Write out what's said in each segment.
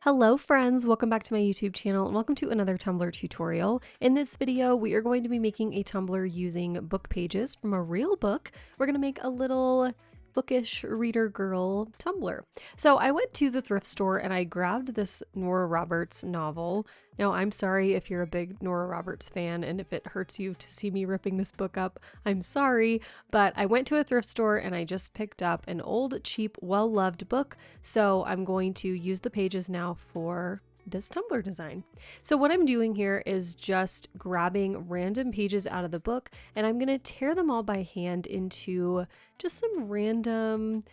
Hello friends, welcome back to my YouTube channel and welcome to another Tumbler tutorial. In this video, we are going to be making a tumbler using book pages from a real book. We're going to make a little bookish reader girl tumbler. So I went to the thrift store and I grabbed this Nora Roberts novel. Now I'm sorry if you're a big Nora Roberts fan and if it hurts you to see me ripping this book up, I'm sorry, but I went to a thrift store and I just picked up an old, cheap, well-loved book. So I'm going to use the pages now for this tumbler design. So what I'm doing here is just grabbing random pages out of the book and I'm going to tear them all by hand into just some random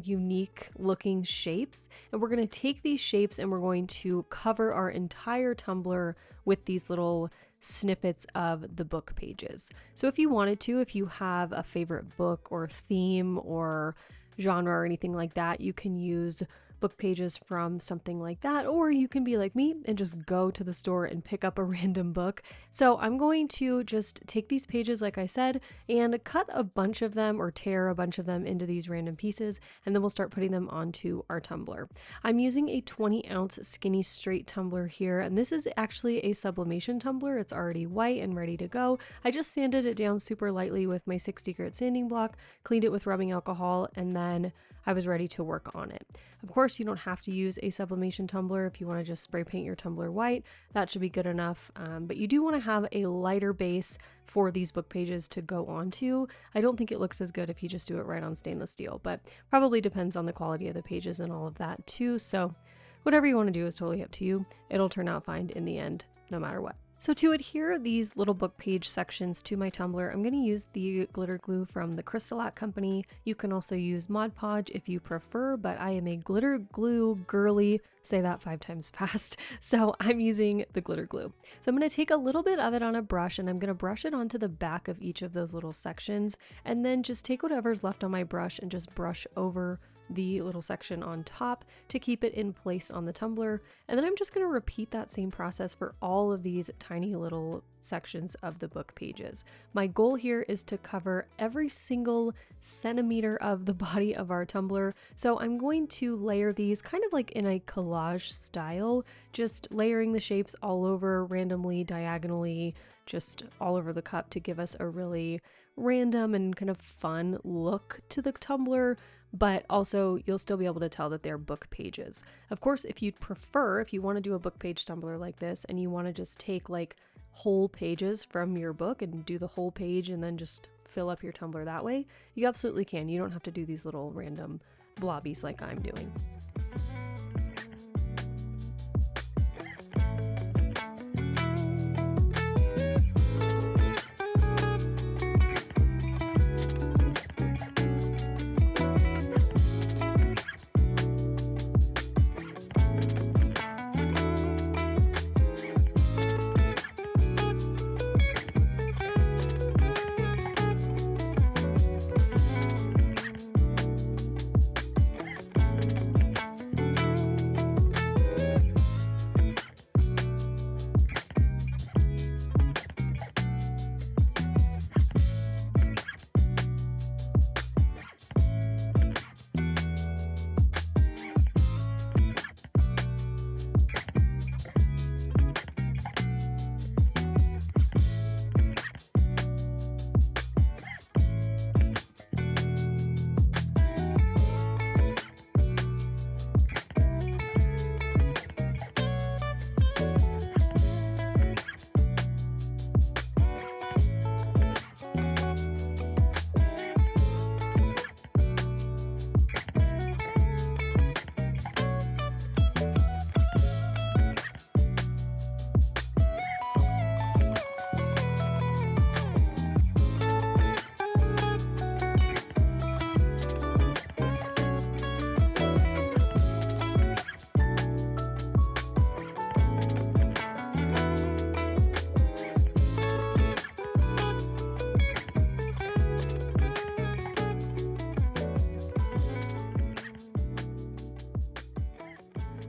unique looking shapes, and we're going to take these shapes and we're going to cover our entire tumbler with these little snippets of the book pages. So if you wanted to, if you have a favorite book or theme or genre or anything like that, you can use book pages from something like that, or you can be like me and just go to the store and pick up a random book. So I'm going to just take these pages, like I said, and cut a bunch of them or tear a bunch of them into these random pieces, and then we'll start putting them onto our tumbler. I'm using a 20-ounce skinny straight tumbler here, and this is actually a sublimation tumbler. It's already white and ready to go. I just sanded it down super lightly with my 60 grit sanding block, cleaned it with rubbing alcohol, and then I was ready to work on it. Of course, you don't have to use a sublimation tumbler. If you want to just spray paint your tumbler white, that should be good enough. But you do want to have a lighter base for these book pages to go onto. I don't think it looks as good if you just do it right on stainless steel, but probably depends on the quality of the pages and all of that too. So whatever you want to do is totally up to you. It'll turn out fine in the end, no matter what. So to adhere these little book page sections to my tumbler, I'm going to use the glitter glue from the Crystal Company. You can also use Mod Podge if you prefer, but I am a glitter glue girly. Say that 5 times fast. So I'm using the glitter glue. So I'm going to take a little bit of it on a brush and I'm going to brush it onto the back of each of those little sections, and then just take whatever's left on my brush and just brush over the little section on top to keep it in place on the tumbler. And then I'm just going to repeat that same process for all of these tiny little sections of the book pages. My goal here is to cover every single centimeter of the body of our tumbler. So I'm going to layer these kind of like in a collage style, just layering the shapes all over randomly, diagonally, just all over the cup to give us a really random and kind of fun look to the tumbler, but also you'll still be able to tell that they're book pages. Of course, if you'd prefer, if you want to do a book page tumbler like this and you want to just take like whole pages from your book and do the whole page and then just fill up your tumbler that way, you absolutely can. You don't have to do these little random blobbies like I'm doing.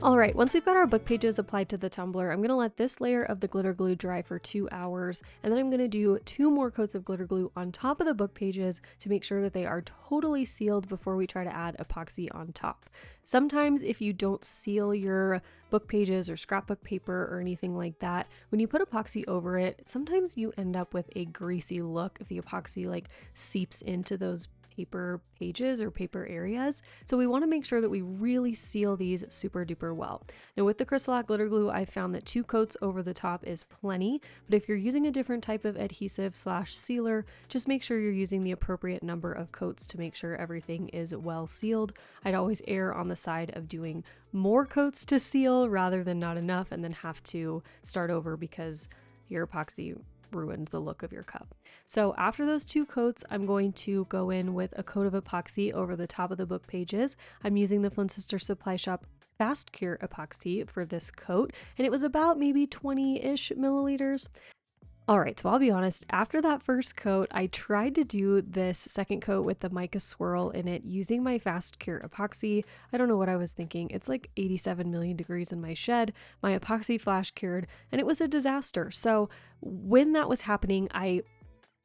All right, once we've got our book pages applied to the tumbler, I'm going to let this layer of the glitter glue dry for 2 hours, and then I'm going to do 2 more coats of glitter glue on top of the book pages to make sure that they are totally sealed before we try to add epoxy on top. Sometimes if you don't seal your book pages or scrapbook paper or anything like that, when you put epoxy over it, sometimes you end up with a greasy look if the epoxy like seeps into those paper pages or paper areas. So we want to make sure that we really seal these super duper well. Now with the Crystal glitter glue, I found that 2 coats over the top is plenty, but if you're using a different type of adhesive / sealer, just make sure you're using the appropriate number of coats to make sure everything is well sealed. I'd always err on the side of doing more coats to seal rather than not enough and then have to start over because your epoxy ruined the look of your cup. So after those 2 coats, I'm going to go in with a coat of epoxy over the top of the book pages. I'm using the Flynn Sister Supply Shop Fast Cure epoxy for this coat, and it was about maybe 20-ish milliliters. All right, so I'll be honest, after that first coat, I tried to do this second coat with the mica swirl in it using my Fast Cure epoxy. I don't know what I was thinking. It's like 87 million degrees in my shed. My epoxy flash cured, and it was a disaster. So when that was happening, I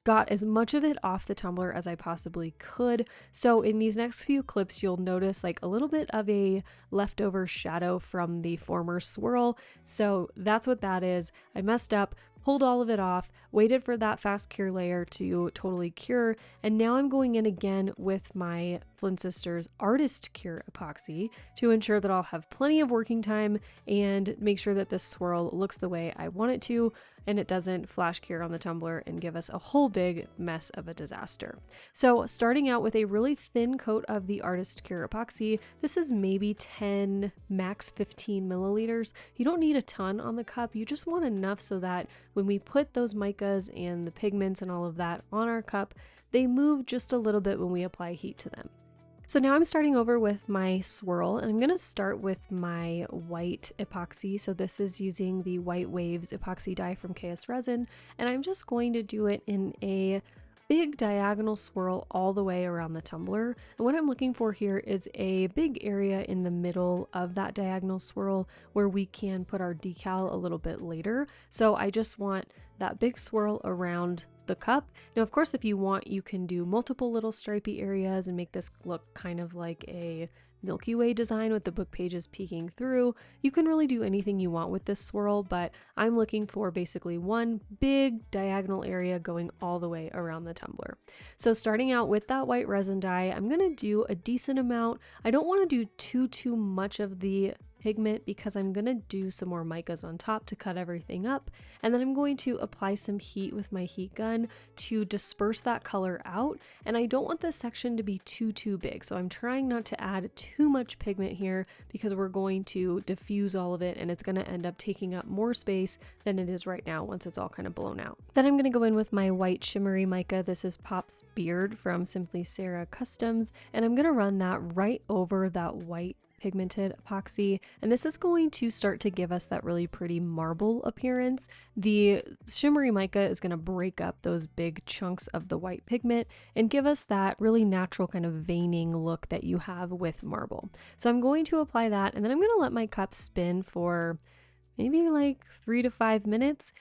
got as much of it off the tumbler as I possibly could. So in these next few clips, you'll notice like a little bit of a leftover shadow from the former swirl. So that's what that is. I messed up, pulled all of it off, waited for that fast cure layer to totally cure, and now I'm going in again with my Flynn Sisters Artist Cure epoxy to ensure that I'll have plenty of working time and make sure that this swirl looks the way I want it to and it doesn't flash cure on the tumbler and give us a whole big mess of a disaster. So starting out with a really thin coat of the Artist Cure epoxy, this is maybe 10, max 15 milliliters. You don't need a ton on the cup, you just want enough so that when we put those micas and the pigments and all of that on our cup, they move just a little bit when we apply heat to them. So now I'm starting over with my swirl, and I'm going to start with my white epoxy. So this is using the White Waves epoxy dye from KS Resin, and I'm just going to do it in a big diagonal swirl all the way around the tumbler. And what I'm looking for here is a big area in the middle of that diagonal swirl where we can put our decal a little bit later. So I just want that big swirl around the cup. Now, of course, if you want, you can do multiple little stripy areas and make this look kind of like a Milky Way design with the book pages peeking through. You can really do anything you want with this swirl, but I'm looking for basically one big diagonal area going all the way around the tumbler. So starting out with that white resin dye, I'm going to do a decent amount. I don't want to do too much of the pigment because I'm going to do some more micas on top to cut everything up, and then I'm going to apply some heat with my heat gun to disperse that color out. And I don't want this section to be too big, so I'm trying not to add too much pigment here because we're going to diffuse all of it and it's going to end up taking up more space than it is right now once it's all kind of blown out. Then I'm going to go in with my white shimmery mica. This is Pop's Beard from Simply Sarah Customs, and I'm going to run that right over that white pigmented epoxy, and this is going to start to give us that really pretty marble appearance. The shimmery mica is going to break up those big chunks of the white pigment and give us that really natural kind of veining look that you have with marble. So I'm going to apply that, and then I'm going to let my cup spin for maybe like 3 to 5 minutes.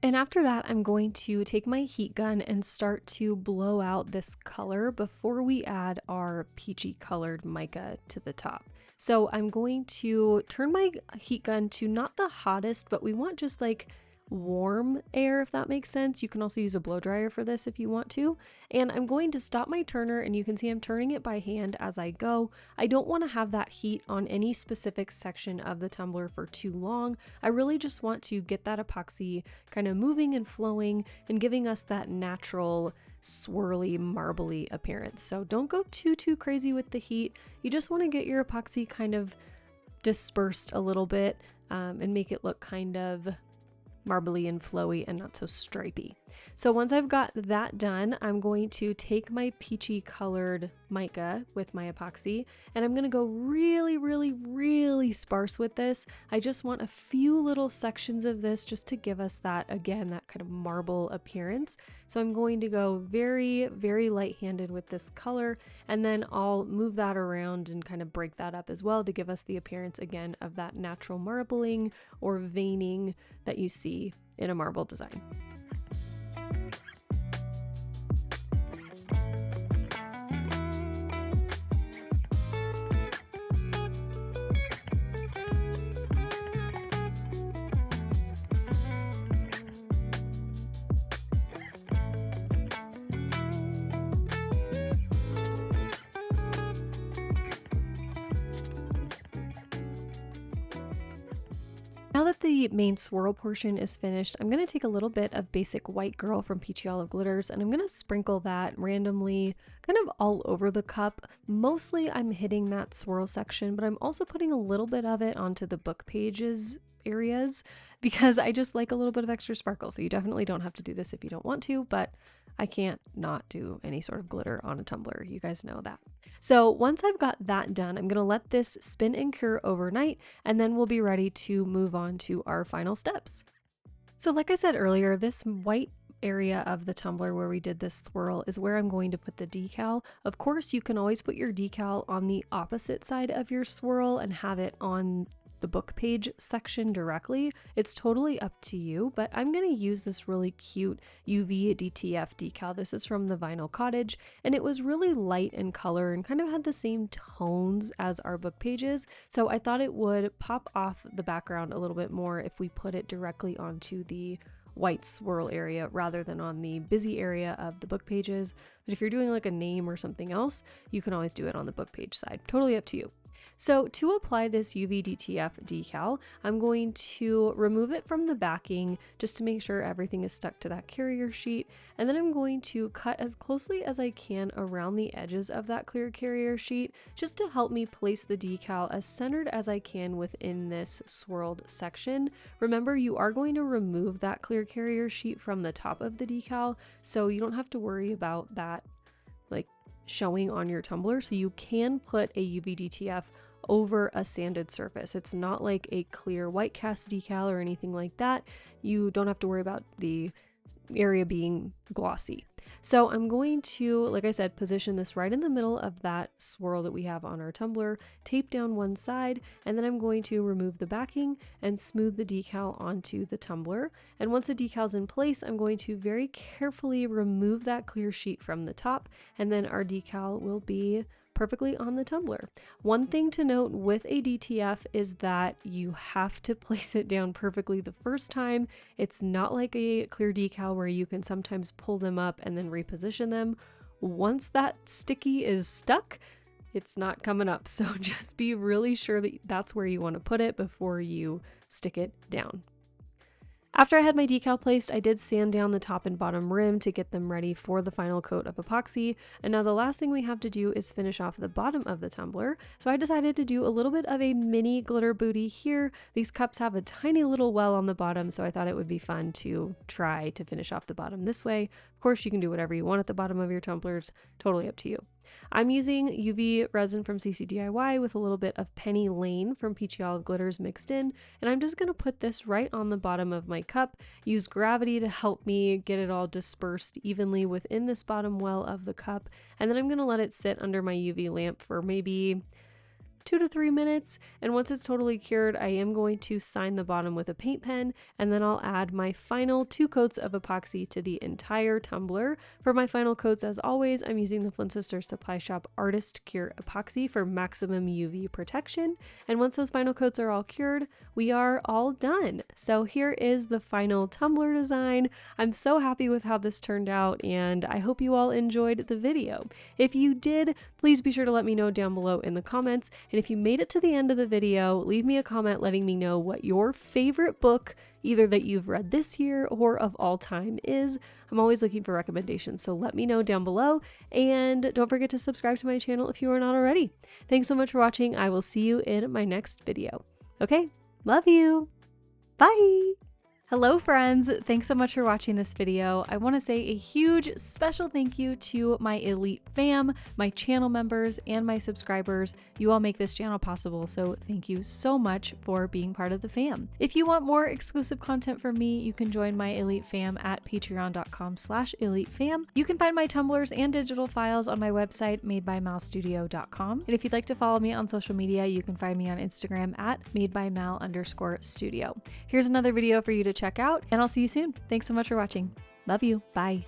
And after that, I'm going to take my heat gun and start to blow out this color before we add our peachy colored mica to the top. So I'm going to turn my heat gun to not the hottest, but we want just like warm air, if that makes sense. You can also use a blow dryer for this if you want to. And I'm going to stop my turner, and you can see I'm turning it by hand as I go. I don't want to have that heat on any specific section of the tumbler for too long. I really just want to get that epoxy kind of moving and flowing and giving us that natural swirly marbly appearance. So don't go too crazy with the heat. You just want to get your epoxy kind of dispersed a little bit and make it look kind of marbly and flowy and not so stripy. So once I've got that done, I'm going to take my peachy colored mica with my epoxy, and I'm going to go really sparse with this. I just want a few little sections of this just to give us that, again, that kind of marble appearance. So I'm going to go very light-handed with this color, and then I'll move that around and kind of break that up as well to give us the appearance, again, of that natural marbling or veining that you see in a marble design. Now that the main swirl portion is finished, I'm going to take a little bit of basic white girl from Peachy Olive Glitters, and I'm going to sprinkle that randomly kind of all over the cup. Mostly I'm hitting that swirl section, but I'm also putting a little bit of it onto the book pages areas because I just like a little bit of extra sparkle. So you definitely don't have to do this if you don't want to, but I can't not do any sort of glitter on a tumbler. You guys know that. So once I've got that done, I'm going to let this spin and cure overnight, and then we'll be ready to move on to our final steps. So like I said earlier, this white area of the tumbler where we did this swirl is where I'm going to put the decal. Of course, you can always put your decal on the opposite side of your swirl and have it on the book page section directly. It's totally up to you, but I'm going to use this really cute UV DTF decal. This is from the Vinyl Cottage, and it was really light in color and kind of had the same tones as our book pages. So I thought it would pop off the background a little bit more if we put it directly onto the white swirl area rather than on the busy area of the book pages. But if you're doing like a name or something else, you can always do it on the book page side. Totally up to you. So to apply this UV DTF decal, I'm going to remove it from the backing just to make sure everything is stuck to that carrier sheet. And then I'm going to cut as closely as I can around the edges of that clear carrier sheet just to help me place the decal as centered as I can within this swirled section. Remember, you are going to remove that clear carrier sheet from the top of the decal, so you don't have to worry about that like showing on your tumbler. So you can put a UV DTF over a sanded surface. It's not like a clear white cast decal or anything like that. You don't have to worry about the area being glossy. So I'm going to, like I said, position this right in the middle of that swirl that we have on our tumbler, tape down one side, and then I'm going to remove the backing and smooth the decal onto the tumbler. And once the decal's in place, I'm going to very carefully remove that clear sheet from the top, and then our decal will be perfectly on the tumbler. One thing to note with a DTF is that you have to place it down perfectly the first time. It's not like a clear decal where you can sometimes pull them up and then reposition them. Once that sticky is stuck, it's not coming up. So just be really sure that that's where you want to put it before you stick it down. After I had my decal placed, I did sand down the top and bottom rim to get them ready for the final coat of epoxy. And now the last thing we have to do is finish off the bottom of the tumbler. So I decided to do a little bit of a mini glitter booty here. These cups have a tiny little well on the bottom, so I thought it would be fun to try to finish off the bottom this way. Of course, you can do whatever you want at the bottom of your tumblers, totally up to you. I'm using UV resin from CC DIY with a little bit of Penny Lane from Peachy Olive Glitters mixed in, and I'm just going to put this right on the bottom of my cup, use gravity to help me get it all dispersed evenly within this bottom well of the cup, and then I'm going to let it sit under my UV lamp for maybe 2 to 3 minutes, and once it's totally cured, I am going to sign the bottom with a paint pen, and then I'll add my final 2 coats of epoxy to the entire tumbler. For my final coats, as always, I'm using the Flynn Sisters Supply Shop Artist Cure Epoxy for maximum UV protection, and once those final coats are all cured, we are all done. So here is the final tumbler design. I'm so happy with how this turned out, and I hope you all enjoyed the video. If you did, please be sure to let me know down below in the comments, and if you made it to the end of the video, leave me a comment letting me know what your favorite book, either that you've read this year or of all time, is. I'm always looking for recommendations, so let me know down below, and don't forget to subscribe to my channel if you are not already. Thanks so much for watching. I will see you in my next video. Okay, love you. Bye. Hello friends, thanks so much for watching this video. I want to say a huge special thank you to my elite fam, my channel members, and my subscribers. You all make this channel possible, so thank you so much for being part of the fam. If you want more exclusive content from me, you can join my elite fam at patreon.com/elitefam. You can find my tumblers and digital files on my website madebymalstudio.com. And if you'd like to follow me on social media, you can find me on Instagram at madebymal_studio. Here's another video for you to check out, and I'll see you soon. Thanks so much for watching. Love you. Bye.